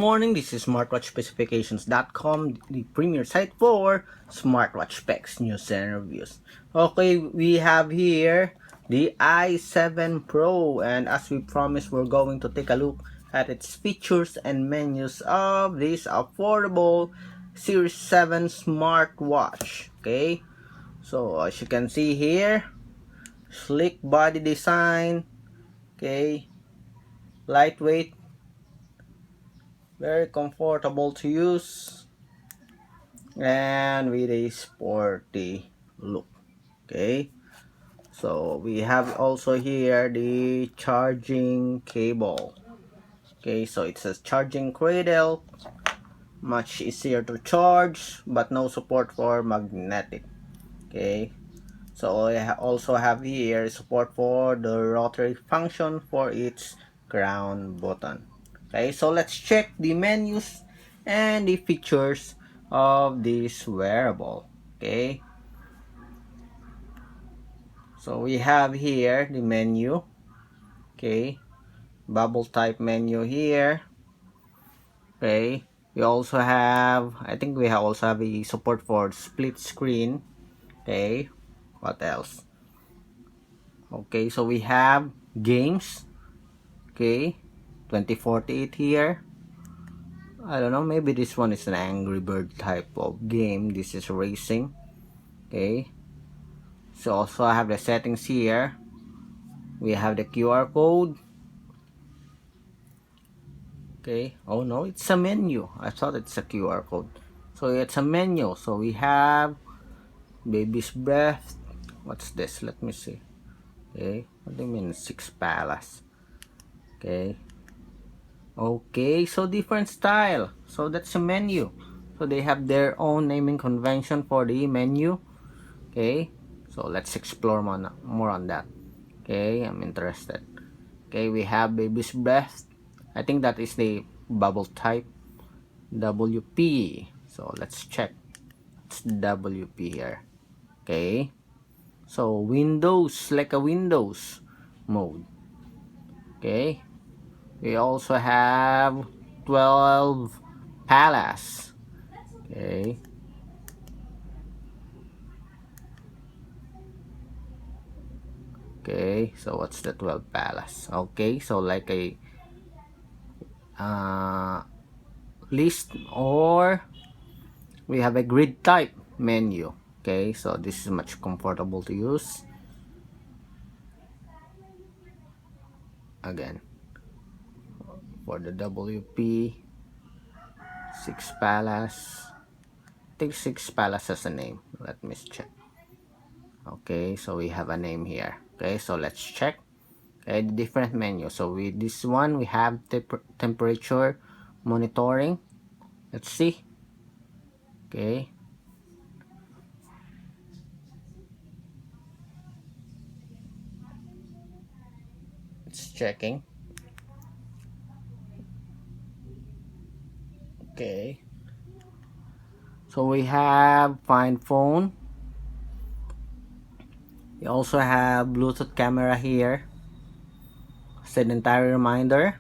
morning, this is smartwatchspecifications.com, the premier site for smartwatch specs, news, and reviews. Okay, we have here the i7 Pro, and as we promised, we're going to take a look at its features and menus of this affordable Series 7 smartwatch. Okay, so as you can see here, sleek body design, okay, lightweight, very comfortable to use, and with a sporty look. Okay, so we have also here the charging cable. Okay, so it says charging cradle, much easier to charge, but no support for magnetic. Okay, so I also have here support for the rotary function for its crown button. Okay, so let's check the menus and the features of this wearable. Okay, so we have here the menu. Okay, bubble type menu here. Okay, we also have, I think we also have a support for split screen. Okay, what else? Okay, so we have games. Okay, 2048 here. I don't know, maybe this one is an Angry Bird type of game. This is racing. Okay, so also I have the settings here. We have the QR code. Okay, oh no, it's a menu. I thought it's a QR code. So it's a menu. So we have baby's breath. What's this? Let me see. Okay, what do you mean 6 palace? Okay, okay, so different style. So that's a menu. So they have their own naming convention for the menu. Okay, so let's explore more on that. Okay, I'm interested. Okay, we have baby's breath. I think that is the bubble type, WP. So let's check. It's WP here. Okay, so Windows, like a Windows mode. Okay, we also have 12 palace. Okay, okay, so what's the 12 palace? Okay, so like a list, or we have a grid type menu. Okay, so this is much comfortable to use. Again, for the WP 6 palace, I think 6 palace has a name. Let me check. Okay, so we have a name here. Okay, so let's check. Okay, the different menu. So with this one, we have temperature monitoring. Let's see. Okay, it's checking. Okay, so we have find phone. We also have Bluetooth camera here, sedentary reminder.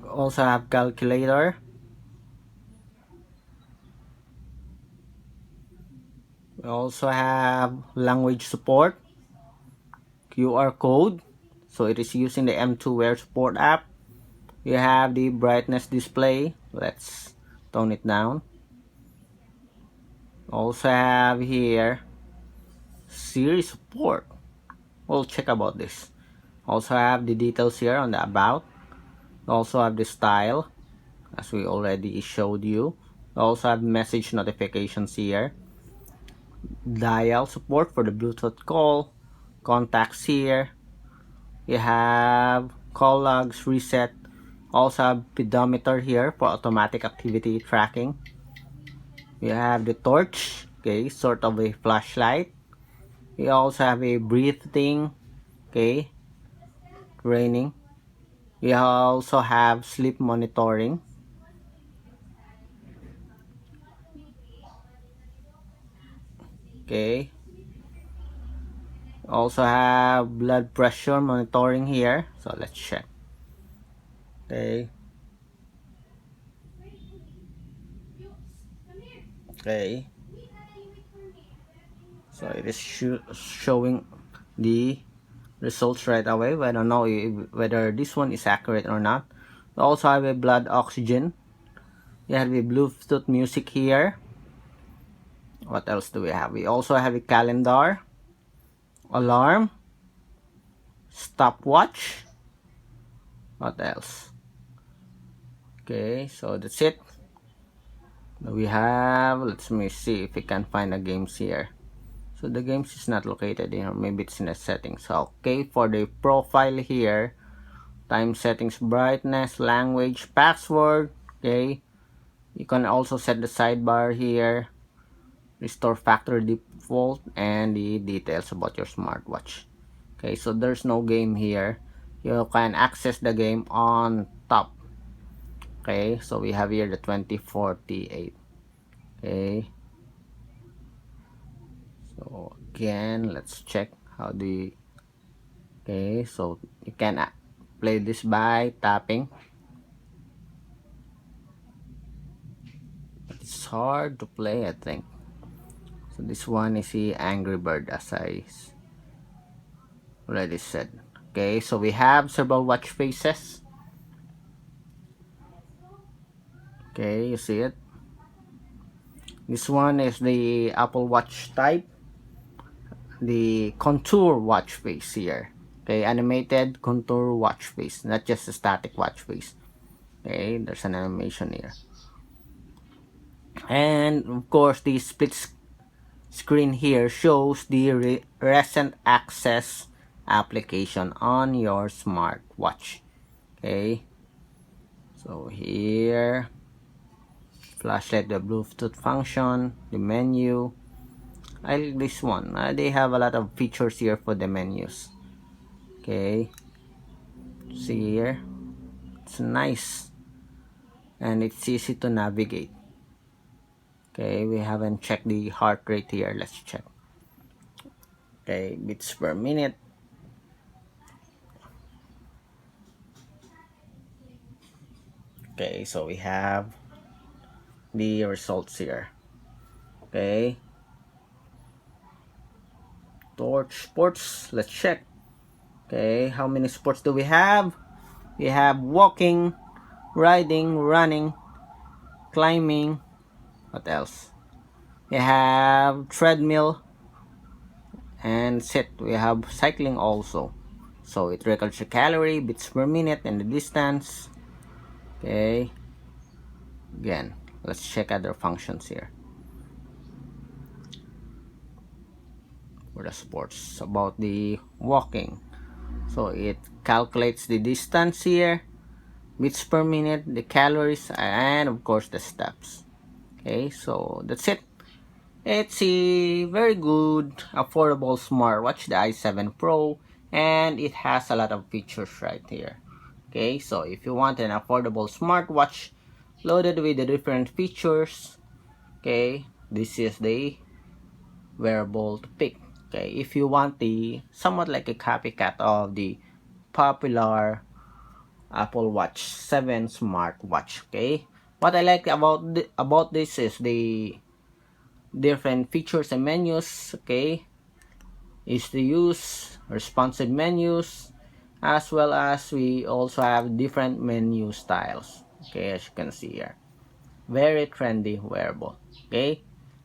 We also have calculator. We also have language support, QR code. So it is using the M2 Wear Support app. You have the brightness display. Let's tone it down. Also have here Siri support. We'll check about this. Also have the details here on the about. Also have the style, as we already showed you. Also have message notifications here. Dial support for the Bluetooth call. Contacts here. You have call logs reset. Also have pedometer here for automatic activity tracking. You have the torch, okay, sort of a flashlight. You also have a breathing, okay, training. You also have sleep monitoring. Okay. Also have blood pressure monitoring here. So let's check. Okay. Okay. So it is showing the results right away. I don't know whether this one is accurate or not. We also have a blood oxygen. We have a Bluetooth music here. What else do we have? We also have a calendar, alarm, stopwatch. What else? Okay, so that's it. We have, let me see if we can find the games here. So the games is not located here. Maybe it's in the settings. So, okay, for the profile here, time settings, brightness, language, password. Okay, you can also set the sidebar here, restore factory default, and the details about your smartwatch. Okay, so there's no game here. You can access the game on top. Okay, so we have here the 2048. Okay, so again, let's check how the. Okay, so you can play this by tapping. It's hard to play, I think. So this one is the Angry Bird, as I already said. Okay, so we have several watch faces. Okay, you see it. This one is the Apple Watch type, the contour watch face here. Okay, animated contour watch face, not just a static watch face. Okay, there's an animation here. And of course, the split screen here shows the recent access application on your smartwatch. Okay, so here, flashlight, the Bluetooth function, the menu. I like this one. They have a lot of features here for the menus. Okay, see here, it's nice and it's easy to navigate. Okay, we haven't checked the heart rate here. Let's check. Okay, beats per minute. Okay, so we have the results here. Okay, torch sports, let's check. Okay, how many sports do we have? We have walking, riding, running, climbing. What else? We have treadmill and sit. We have cycling also. So it records the calorie, beats per minute, and the distance. Okay, again, let's check other functions here for the sports. About the walking, so it calculates the distance here, beats per minute, the calories, and of course the steps. Okay, so that's it. It's a very good affordable smartwatch, the i7 Pro, and it has a lot of features right here. Okay, so if you want an affordable smartwatch loaded with the different features, okay, this is the wearable to pick. Okay, if you want the somewhat like a copycat of the popular Apple Watch 7 smartwatch. Okay, what I like about this is the different features and menus. Okay, is to use responsive menus, as well as we also have different menu styles. Okay, as you can see here, very trendy wearable. Okay,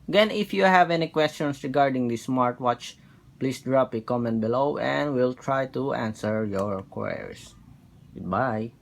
again, if you have any questions regarding the smartwatch, please drop a comment below and we'll try to answer your queries. Goodbye.